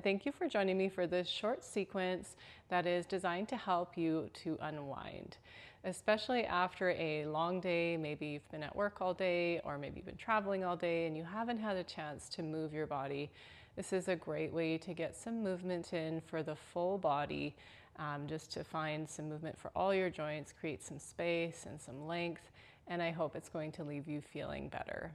and thank you for joining me for this short sequence that is designed to help you to unwind, especially after a long day. Maybe you've been at work all day, or maybe you've been traveling all day and you haven't had a chance to move your body. This is a great way to get some movement in for the full body, just to find some movement for all your joints, create some space and some length, and I hope it's going to leave you feeling better.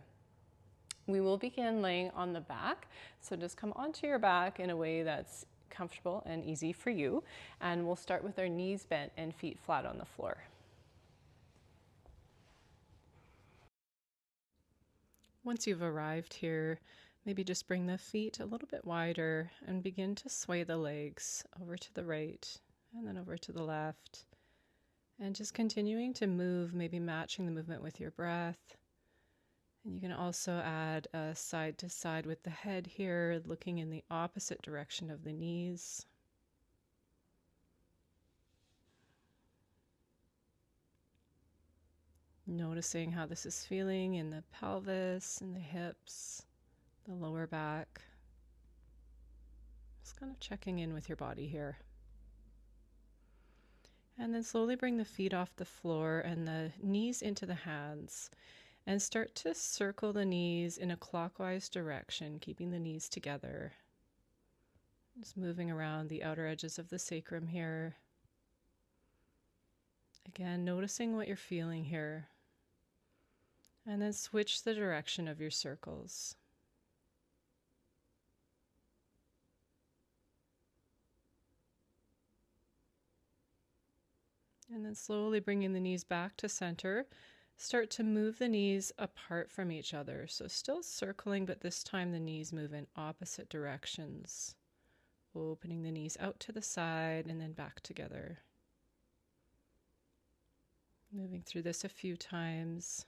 We will begin laying on the back, so just come onto your back in a way that's comfortable and easy for you, and we'll start with our knees bent and feet flat on the floor. Once you've arrived here, maybe just bring the feet a little bit wider and begin to sway the legs over to the right and then over to the left, and just continuing to move, maybe matching the movement with your breath. And you can also add a side to side with the head here, looking in the opposite direction of the knees. Noticing how this is feeling in the pelvis, in the hips, the lower back. Just kind of checking in with your body here. And then slowly bring the feet off the floor and the knees into the hands. And start to circle the knees in a clockwise direction, keeping the knees together. Just moving around the outer edges of the sacrum here. Again, noticing what you're feeling here. And then switch the direction of your circles. And then slowly bringing the knees back to center. Start to move the knees apart from each other. So still circling, but this time the knees move in opposite directions. Opening the knees out to the side and then back together. Moving through this a few times.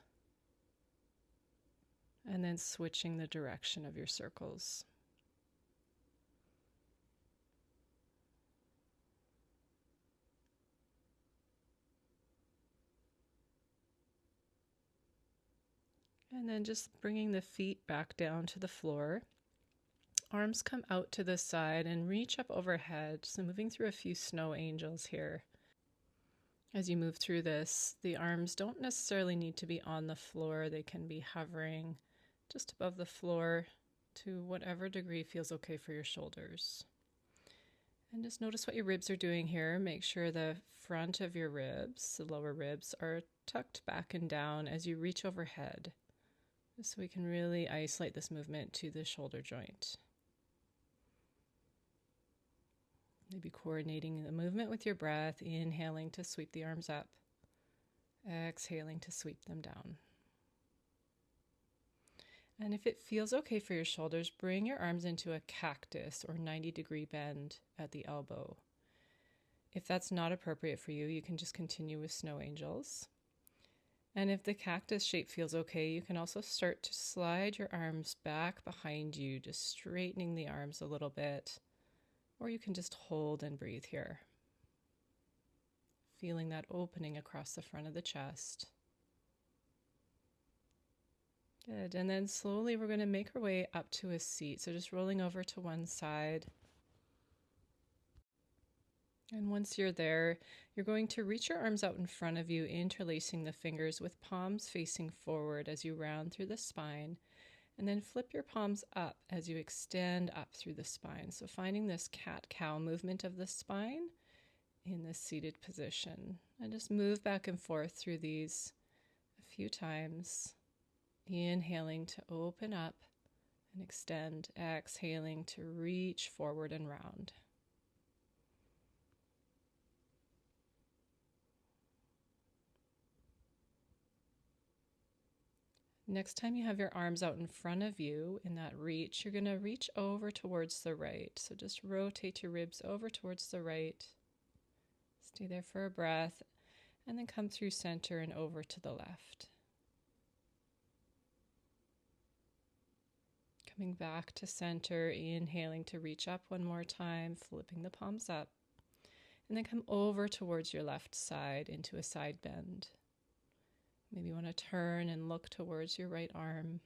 And then switching the direction of your circles. And then just bringing the feet back down to the floor. Arms come out to the side and reach up overhead. So moving through a few snow angels here. As you move through this, the arms don't necessarily need to be on the floor. They can be hovering just above the floor to whatever degree feels okay for your shoulders. And just notice what your ribs are doing here. Make sure the front of your ribs, the lower ribs, are tucked back and down as you reach overhead. So we can really isolate this movement to the shoulder joint. Maybe coordinating the movement with your breath, inhaling to sweep the arms up, exhaling to sweep them down. And if it feels okay for your shoulders, bring your arms into a cactus or 90-degree bend at the elbow. If that's not appropriate for you, you can just continue with snow angels. And if the cactus shape feels okay, you can also start to slide your arms back behind you, just straightening the arms a little bit. Or you can just hold and breathe here. Feeling that opening across the front of the chest. Good. And then slowly we're going to make our way up to a seat. So just rolling over to one side. And once you're there, you're going to reach your arms out in front of you, interlacing the fingers with palms facing forward as you round through the spine. And then flip your palms up as you extend up through the spine. So finding this cat-cow movement of the spine in this seated position. And just move back and forth through these a few times. Inhaling to open up and extend. Exhaling to reach forward and round. Next time you have your arms out in front of you in that reach, you're going to reach over towards the right. So just rotate your ribs over towards the right. Stay there for a breath, and then come through center and over to the left. Coming back to center, inhaling to reach up one more time, flipping the palms up, and then come over towards your left side into a side bend. Maybe you want to turn and look towards your right arm.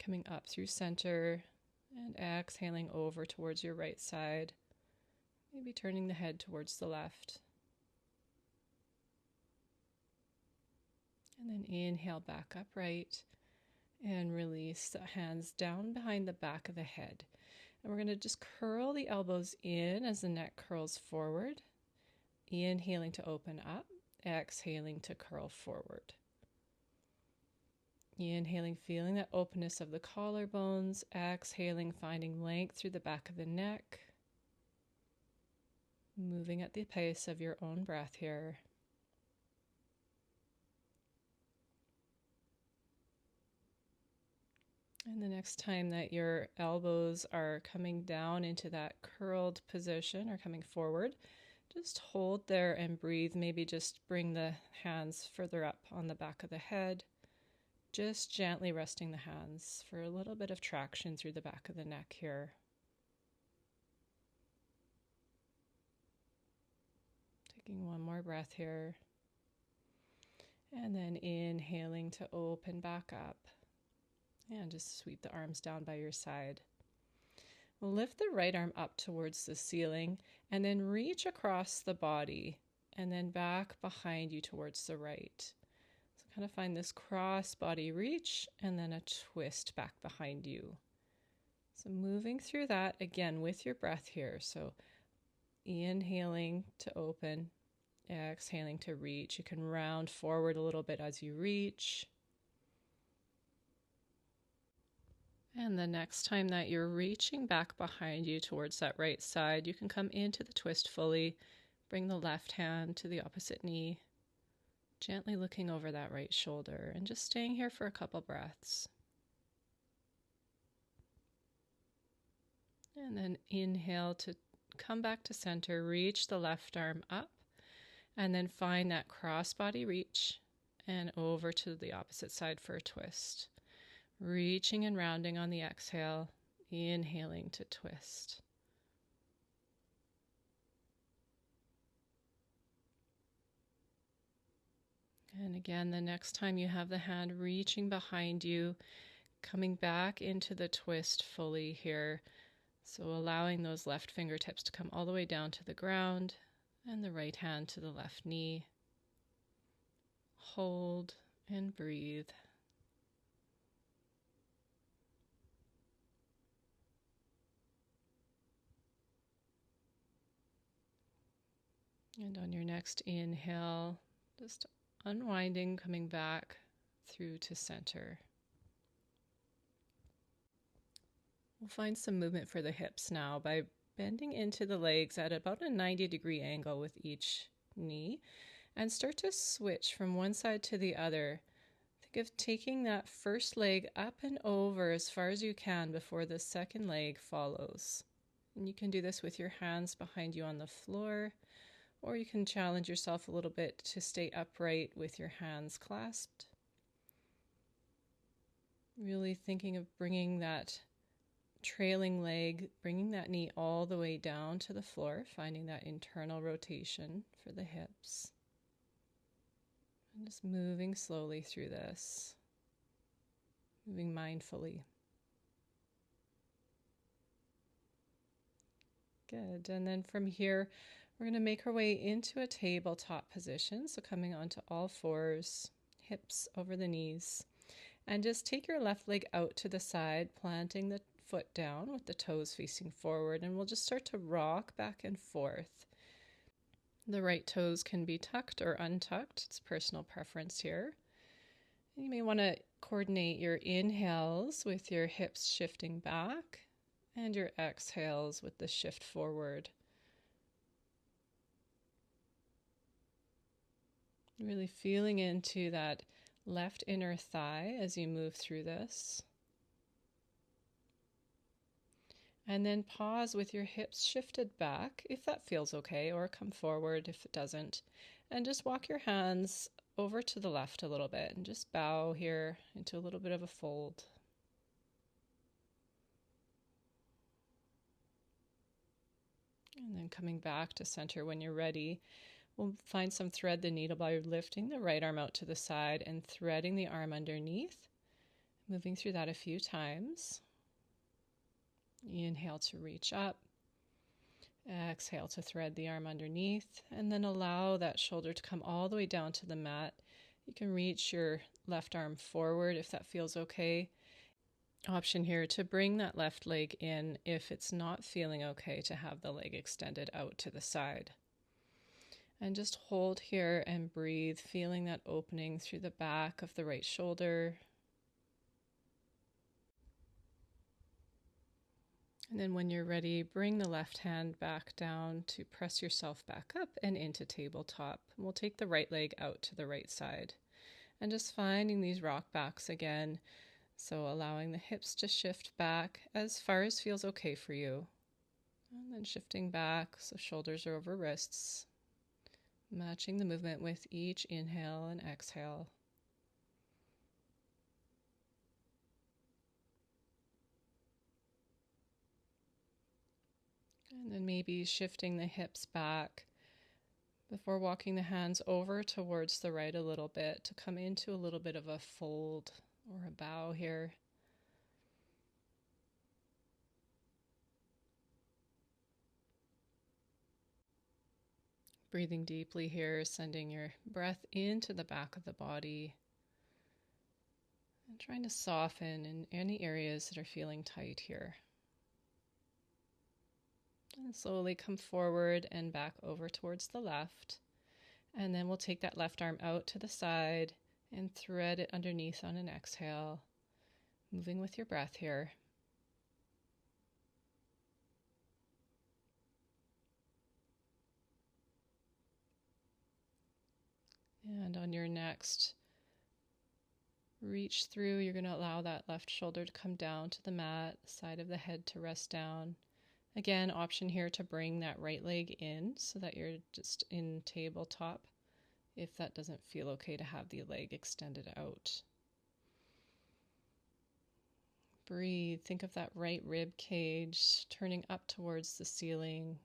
Coming up through center, And exhaling over towards your right side, maybe turning the head towards the left. And then inhale back upright and release the hands down behind the back of the head. And we're going to just curl the elbows in as the neck curls forward. Inhaling to open up, exhaling to curl forward. Inhaling, feeling that openness of the collarbones. Exhaling, finding length through the back of the neck. Moving at the pace of your own breath here. And the next time that your elbows are coming down into that curled position or coming forward, just hold there and breathe. Maybe just bring the hands further up on the back of the head. Just gently resting the hands for a little bit of traction through the back of the neck here. Taking one more breath here. And then inhaling to open back up. And just sweep the arms down by your side. We'll lift the right arm up towards the ceiling and then reach across the body and then back behind you towards the right. So kind of find this cross body reach and then a twist back behind you. So moving through that again with your breath here. So inhaling to open, exhaling to reach. You can round forward a little bit as you reach. And the next time that you're reaching back behind you towards that right side, you can come into the twist fully. Bring the left hand to the opposite knee, gently looking over that right shoulder and just staying here for a couple breaths. And then inhale to come back to center, reach the left arm up, and then find that cross-body reach and over to the opposite side for a twist. Reaching and rounding on the exhale, inhaling to twist. And again, the next time you have the hand reaching behind you, coming back into the twist fully here. So allowing those left fingertips to come all the way down to the ground and the right hand to the left knee. Hold and breathe. And on your next inhale, just unwinding, coming back through to center. We'll find some movement for the hips now by bending into the legs at about a 90-degree angle with each knee and start to switch from one side to the other. Think of taking that first leg up and over as far as you can before the second leg follows. And you can do this with your hands behind you on the floor, or you can challenge yourself a little bit to stay upright with your hands clasped. Really thinking of bringing that trailing leg, bringing that knee all the way down to the floor, finding that internal rotation for the hips. And just moving slowly through this, moving mindfully. Good. And then from here, we're going to make our way into a tabletop position. So coming onto all fours, hips over the knees. And just take your left leg out to the side, planting the foot down with the toes facing forward. And we'll just start to rock back and forth. The right toes can be tucked or untucked. It's personal preference here. And you may want to coordinate your inhales with your hips shifting back and your exhales with the shift forward. Really feeling into that left inner thigh as you move through this. And then pause with your hips shifted back, if that feels okay, or come forward if it doesn't. And just walk your hands over to the left a little bit and just bow here into a little bit of a fold. And then coming back to center when you're ready. We'll find some thread the needle by lifting the right arm out to the side and threading the arm underneath. Moving through that a few times. Inhale to reach up. Exhale to thread the arm underneath, and then allow that shoulder to come all the way down to the mat. You can reach your left arm forward if that feels okay. Option here to bring that left leg in if it's not feeling okay to have the leg extended out to the side. And just hold here and breathe, feeling that opening through the back of the right shoulder. And then when you're ready, bring the left hand back down to press yourself back up and into tabletop. And we'll take the right leg out to the right side. And just finding these rock backs again. So allowing the hips to shift back as far as feels okay for you. And then shifting back so shoulders are over wrists. Matching the movement with each inhale and exhale. And then maybe shifting the hips back before walking the hands over towards the right a little bit to come into a little bit of a fold or a bow here. Breathing deeply here, sending your breath into the back of the body and trying to soften in any areas that are feeling tight here. And slowly come forward and back over towards the left. And then we'll take that left arm out to the side and thread it underneath on an exhale, moving with your breath here. And on your next reach through, you're going to allow that left shoulder to come down to the mat, side of the head to rest down. Again, option here to bring that right leg in so that you're just in tabletop if that doesn't feel okay to have the leg extended out. Breathe. Think of that right rib cage turning up towards the ceiling.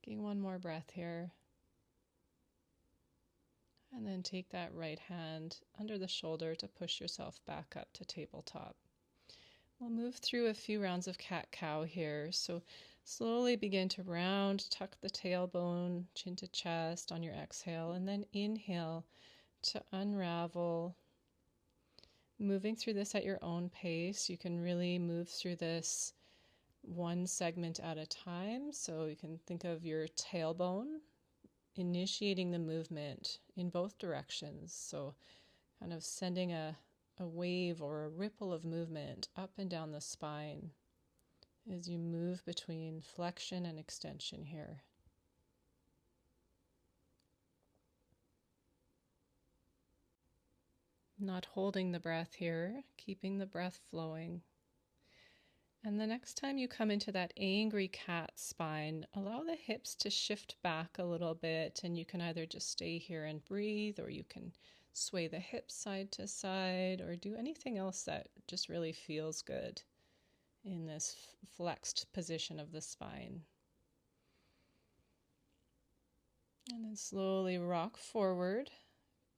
Taking one more breath here. And then take that right hand under the shoulder to push yourself back up to tabletop. We'll move through a few rounds of cat-cow here. So slowly begin to round, tuck the tailbone, chin to chest on your exhale, and then inhale to unravel. Moving through this at your own pace. You can really move through this one segment at a time. So you can think of your tailbone initiating the movement in both directions. So kind of sending a wave or a ripple of movement up and down the spine as you move between flexion and extension here. Not holding the breath here, keeping the breath flowing. And the next time you come into that angry cat spine, allow the hips to shift back a little bit, and you can either just stay here and breathe, or you can sway the hips side to side, or do anything else that just really feels good in this flexed position of the spine. And then slowly rock forward,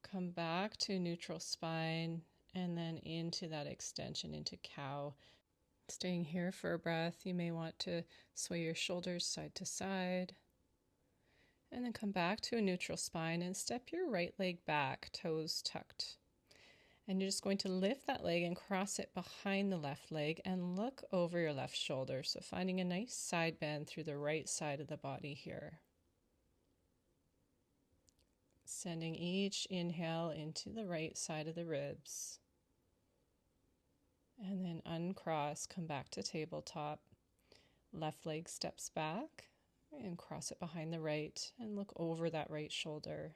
come back to neutral spine, and then into that extension into cow. Staying here for a breath, you may want to sway your shoulders side to side. And then come back to a neutral spine and step your right leg back, toes tucked. And you're just going to lift that leg and cross it behind the left leg and look over your left shoulder. So finding a nice side bend through the right side of the body here. Sending each inhale into the right side of the ribs. And then uncross, come back to tabletop. Left leg steps back and cross it behind the right and look over that right shoulder.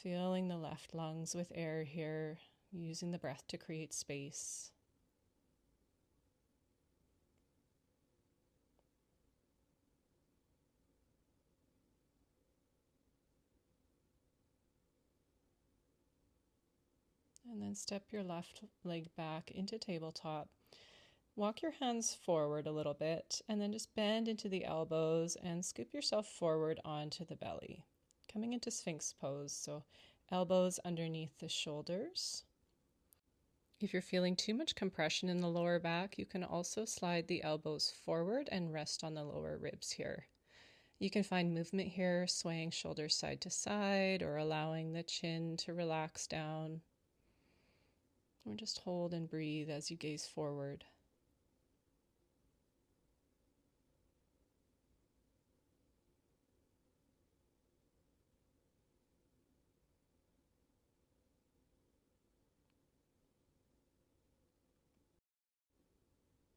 Filling the left lungs with air here, using the breath to create space. And then step your left leg back into tabletop. Walk your hands forward a little bit and then just bend into the elbows and scoop yourself forward onto the belly. Coming into Sphinx pose, so elbows underneath the shoulders. If you're feeling too much compression in the lower back, you can also slide the elbows forward and rest on the lower ribs here. You can find movement here, swaying shoulders side to side or allowing the chin to relax down. Or just hold and breathe as you gaze forward.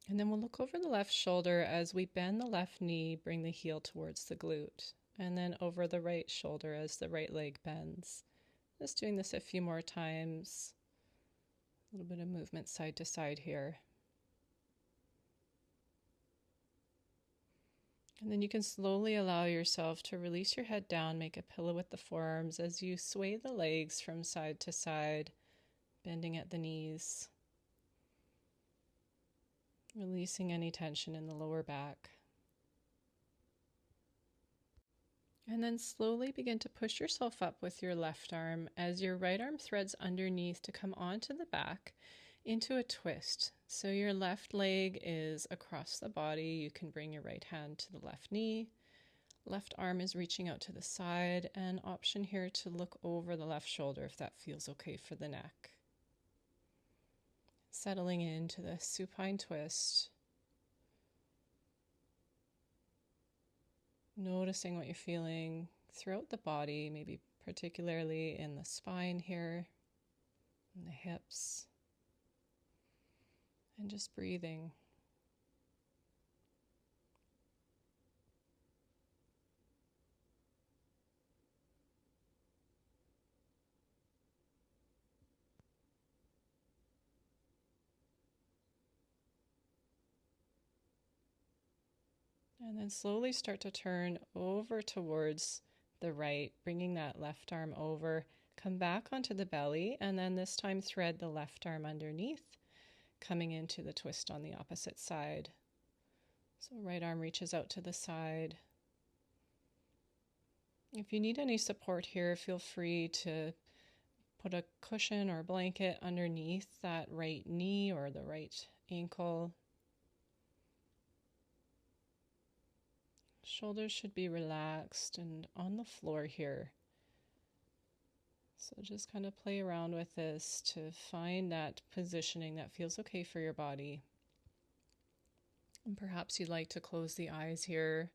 And then we'll look over the left shoulder as we bend the left knee, bring the heel towards the glute. And then over the right shoulder as the right leg bends. Just doing this a few more times. A little bit of movement side to side here. And then you can slowly allow yourself to release your head down, make a pillow with the forearms as you sway the legs from side to side, bending at the knees. Releasing any tension in the lower back. And then slowly begin to push yourself up with your left arm as your right arm threads underneath to come onto the back into a twist. So your left leg is across the body. You can bring your right hand to the left knee. Left arm is reaching out to the side, and option here to look over the left shoulder if that feels okay for the neck. Settling into the supine twist. Noticing what you're feeling throughout the body, maybe particularly in the spine here, in the hips, and just breathing. And then slowly start to turn over towards the right, bringing that left arm over. Come back onto the belly, and then this time thread the left arm underneath, coming into the twist on the opposite side. So right arm reaches out to the side. If you need any support here, feel free to put a cushion or blanket underneath that right knee or the right ankle. Shoulders should be relaxed and on the floor here. So just kind of play around with this to find that positioning that feels okay for your body. And perhaps you'd like to close the eyes here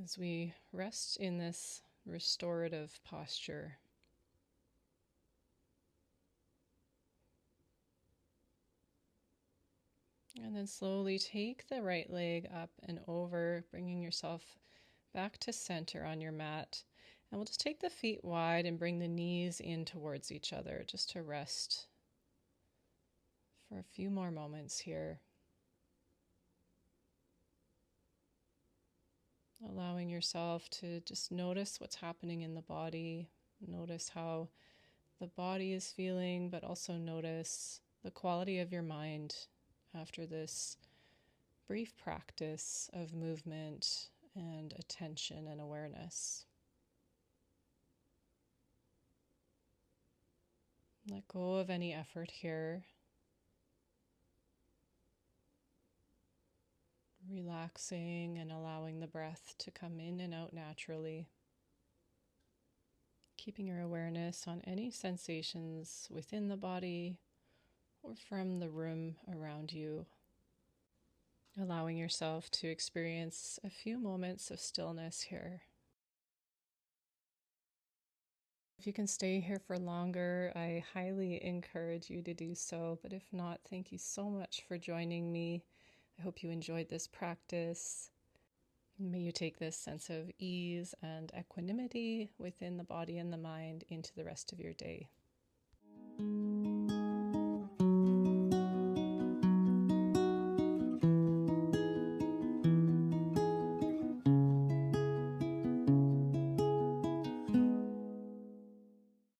as we rest in this restorative posture. And then slowly take the right leg up and over, bringing yourself back to center on your mat. And we'll just take the feet wide and bring the knees in towards each other just to rest for a few more moments here. Allowing yourself to just notice what's happening in the body. Notice how the body is feeling, but also notice the quality of your mind after this brief practice of movement and attention and awareness. Let go of any effort here. Relaxing and allowing the breath to come in and out naturally. Keeping your awareness on any sensations within the body or from the room around you. Allowing yourself to experience a few moments of stillness here. If you can stay here for longer, I highly encourage you to do so. But if not, thank you so much for joining me. I hope you enjoyed this practice. May you take this sense of ease and equanimity within the body and the mind into the rest of your day.